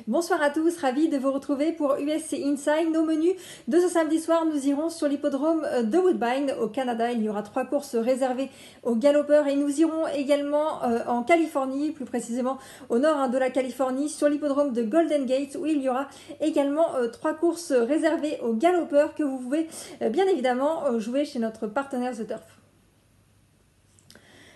Bonsoir à tous, ravi de vous retrouver pour USC Inside. Nos menus de ce samedi soir, nous irons sur l'hippodrome de Woodbine au Canada. Il y aura 3 courses réservées aux galopeurs et nous irons également en Californie, plus précisément au nord de la Californie, sur l'hippodrome de Golden Gate où il y aura également 3 courses réservées aux galopeurs que vous pouvez bien évidemment jouer chez notre partenaire The Turf.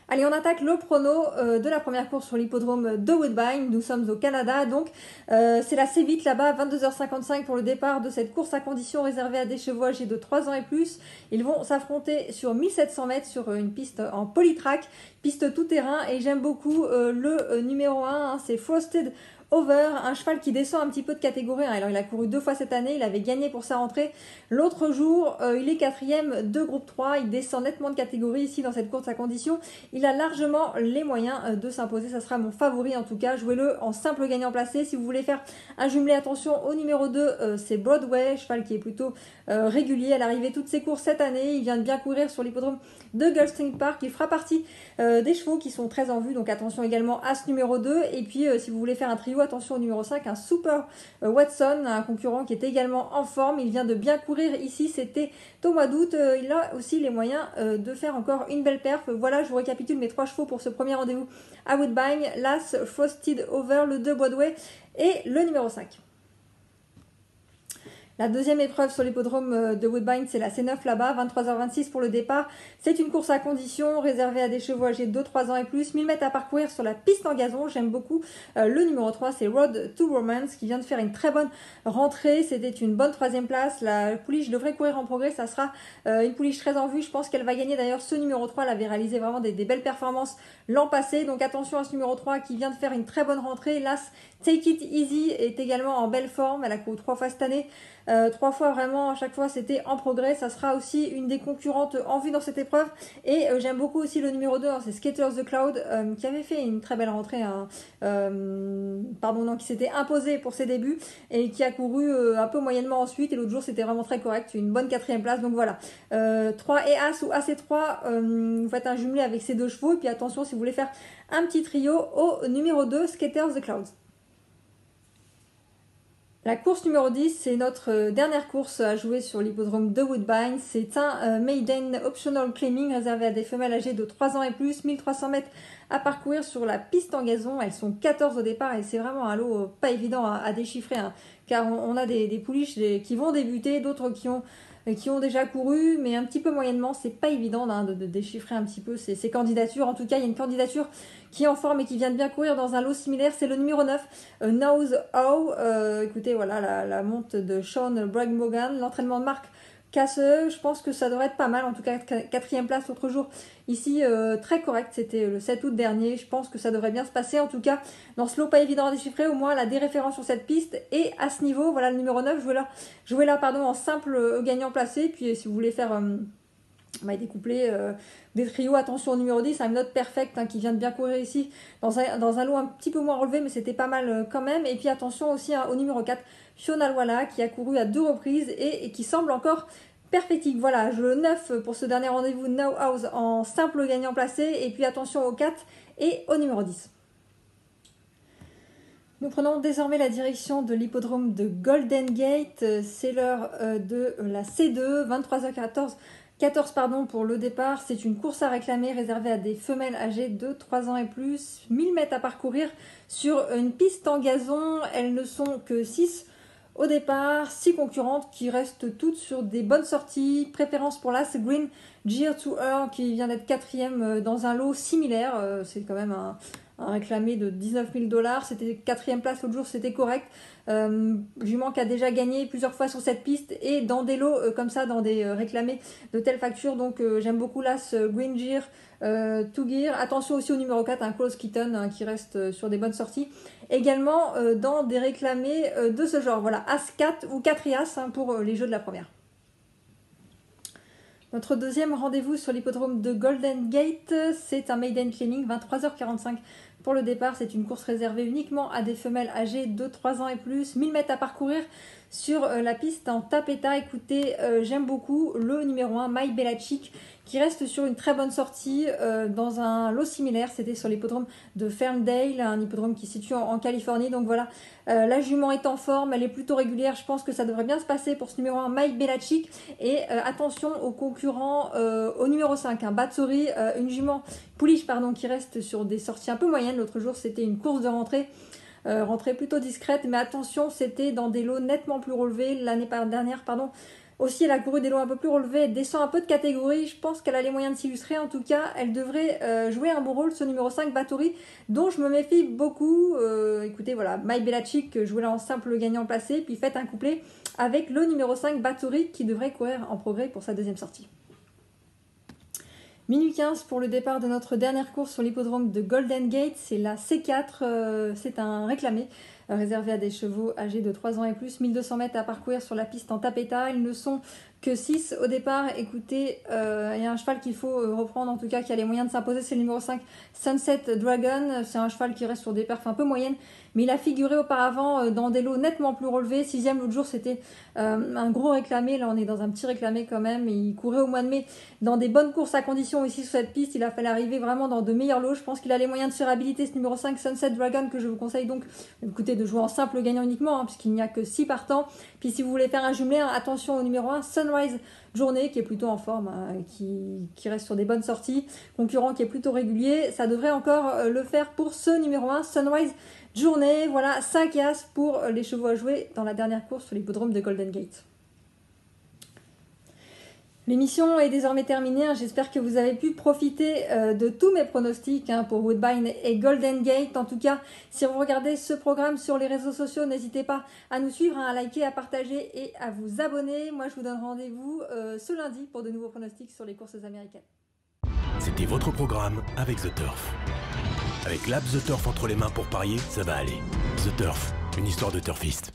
Allez, on attaque le prono de la première course sur l'hippodrome de Woodbine. Nous sommes au Canada, donc c'est la C8 là-bas, 22h55 pour le départ de cette course à condition réservée à des chevaux âgés de 3 ans et plus. Ils vont s'affronter sur 1700 mètres sur une piste en polytrack, piste tout-terrain, et j'aime beaucoup le numéro 1, c'est Frosted Over, un cheval qui descend un petit peu de catégorie. Alors il a couru 2 fois cette année, il avait gagné pour sa rentrée l'autre jour, il est 4e de groupe 3, il descend nettement de catégorie ici dans cette course à condition. Il a largement les moyens de s'imposer, ça sera mon favori en tout cas. Jouez-le en simple gagnant placé. Si vous voulez faire un jumelé, attention au numéro 2, c'est Broadway, cheval qui est plutôt régulier à l'arrivée toutes ses courses cette année. Il vient de bien courir sur l'hippodrome de Gulfstream Park, il fera partie des chevaux qui sont très en vue, donc attention également à ce numéro 2. Et puis si vous voulez faire un trio, attention au numéro 5, un Super Watson, un concurrent qui est également en forme. Il vient de bien courir ici, c'était au mois d'août. Il a aussi les moyens de faire encore une belle perf. Voilà, je vous récapitule mes 3 chevaux pour ce premier rendez-vous à Woodbine: l'As, Frosted Over, le 2 Broadway et le numéro 5. La deuxième épreuve sur l'hippodrome de Woodbine, c'est la C9 là-bas, 23h26 pour le départ. C'est une course à condition réservée à des chevaux âgés de 3 ans et plus. 1000 mètres à parcourir sur la piste en gazon. J'aime beaucoup le numéro 3, c'est Road to Romance, qui vient de faire une très bonne rentrée. C'était une bonne 3e place. La pouliche devrait courir en progrès. Ça sera une pouliche très en vue. Je pense qu'elle va gagner. D'ailleurs, ce numéro 3, elle avait réalisé vraiment des belles performances l'an passé. Donc attention à ce numéro 3 qui vient de faire une très bonne rentrée. L'As Take It Easy est également en belle forme. Elle a couru 3 fois cette année. 3 fois vraiment, à chaque fois c'était en progrès. Ça sera aussi une des concurrentes en vue dans cette épreuve. Et j'aime beaucoup aussi le numéro 2, c'est Skaters the Cloud, qui avait fait une très belle rentrée, qui s'était imposé pour ses débuts et qui a couru un peu moyennement ensuite. Et l'autre jour c'était vraiment très correct, une bonne 4e place. Donc voilà, 3 et As ou AC3, vous faites un jumelé avec ces 2 chevaux. Et puis attention si vous voulez faire un petit trio au numéro 2, Skaters the Clouds. La course numéro 10, c'est notre dernière course à jouer sur l'hippodrome de Woodbine. C'est un Maiden Optional Claiming réservé à des femelles âgées de 3 ans et plus. 1300 mètres à parcourir sur la piste en gazon. Elles sont 14 au départ et c'est vraiment un lot pas évident à déchiffrer, hein, car on a des pouliches qui vont débuter, d'autres qui ont déjà couru, mais un petit peu moyennement. C'est pas évident de déchiffrer un petit peu ces candidatures. En tout cas, il y a une candidature qui est en forme et qui vient de bien courir dans un lot similaire, c'est le numéro 9, Knows How. Écoutez, voilà la monte de Sean Bragg-Morgan, l'entraînement de Marc Casseux. Je pense que ça devrait être pas mal, en tout cas 4e place l'autre jour ici, très correct, c'était le 7 août dernier. Je pense que ça devrait bien se passer, en tout cas dans ce lot pas évident à déchiffrer. Au moins elle a des références sur cette piste, et à ce niveau, voilà le numéro 9, jouez là en simple gagnant placé. Puis si vous voulez faire des couplets, des trios, attention au numéro 10, un Note Perfect, hein, qui vient de bien courir ici dans un lot un petit peu moins relevé, mais c'était pas mal quand même. Et puis attention aussi au numéro 4, Fiona Loala, qui a couru à 2 reprises et qui semble encore perfectique. Voilà, le 9 pour ce dernier rendez-vous, Now House en simple gagnant placé. Et puis attention au 4 et au numéro 10. Nous prenons désormais la direction de l'hippodrome de Golden Gate. C'est l'heure de la C2, 23h14 pour le départ. C'est une course à réclamer réservée à des femelles âgées de 3 ans et plus. 1000 mètres à parcourir sur une piste en gazon. Elles ne sont que 6 au départ. 6 concurrentes qui restent toutes sur des bonnes sorties. Préférence pour l'As Green Gear to Her, qui vient d'être 4e dans un lot similaire. C'est quand même un réclamé de 19 000 $. C'était 4e place l'autre jour, c'était correct. Jument qui a déjà gagné plusieurs fois sur cette piste et dans des lots comme ça, dans des réclamés de telle facture. Donc j'aime beaucoup l'As Green Gear to Gear. Attention aussi au numéro 4, un Close Kitten, hein, qui reste sur des bonnes sorties. Également dans des réclamés de ce genre. Voilà, As 4 ou 4 et As, hein, pour les jeux de la première. Notre deuxième rendez-vous sur l'hippodrome de Golden Gate, c'est un Maiden Claiming, 23h45 pour le départ. C'est une course réservée uniquement à des femelles âgées de 3 ans et plus. 1000 mètres à parcourir sur la piste en tapeta. Écoutez, j'aime beaucoup le numéro 1, My Belachic, qui reste sur une très bonne sortie dans un lot similaire. C'était sur l'hippodrome de Ferndale, un hippodrome qui se situe en Californie. Donc voilà, la jument est en forme, elle est plutôt régulière. Je pense que ça devrait bien se passer pour ce numéro 1, My Belachic. Et attention aux concurrents au numéro 5, Batsori, une jument pouliche qui reste sur des sorties un peu moyennes. L'autre jour, c'était une course de rentrée. Rentrée plutôt discrète, mais attention, c'était dans des lots nettement plus relevés. L'année dernière, aussi, elle a couru des lots un peu plus relevés, elle descend un peu de catégorie. Je pense qu'elle a les moyens de s'illustrer. En tout cas, elle devrait jouer un bon rôle, ce numéro 5, Batori, dont je me méfie beaucoup. Écoutez, voilà, My Belachic, jouez-la en simple gagnant placé, puis faites un couplet avec le numéro 5, Batori, qui devrait courir en progrès pour sa deuxième sortie. Minuit 15 pour le départ de notre dernière course sur l'hippodrome de Golden Gate, c'est la C4, c'est un réclamé réservé à des chevaux âgés de 3 ans et plus, 1200 mètres à parcourir sur la piste en tapeta. Ils ne sont que 6 au départ. Écoutez, il y a un cheval qu'il faut reprendre, en tout cas qui a les moyens de s'imposer, c'est le numéro 5, Sunset Dragon. C'est un cheval qui reste sur des perfs un peu moyennes, mais il a figuré auparavant dans des lots nettement plus relevés. 6e l'autre jour, c'était un gros réclamé. Là, on est dans un petit réclamé quand même. Il courait au mois de mai dans des bonnes courses à condition ici sur cette piste. Il a fallu arriver vraiment dans de meilleurs lots. Je pense qu'il a les moyens de se réhabiliter, ce numéro 5, Sunset Dragon, que je vous conseille donc, écoutez, de jouer en simple gagnant uniquement, puisqu'il n'y a que 6 partants. Puis si vous voulez faire un jumelé, attention au numéro 1, Sunrise Journée, qui est plutôt en forme, qui reste sur des bonnes sorties. Concurrent qui est plutôt régulier. Ça devrait encore le faire pour ce numéro 1, Sunrise Journée. Voilà, 5 as pour les chevaux à jouer dans la dernière course sur l'hippodrome de Golden Gate. L'émission est désormais terminée. J'espère que vous avez pu profiter de tous mes pronostics pour Woodbine et Golden Gate. En tout cas, si vous regardez ce programme sur les réseaux sociaux, n'hésitez pas à nous suivre, à liker, à partager et à vous abonner. Moi, je vous donne rendez-vous ce lundi pour de nouveaux pronostics sur les courses américaines. C'était votre programme avec The Turf. Avec l'app The Turf entre les mains pour parier, ça va aller. The Turf, une histoire de turfiste.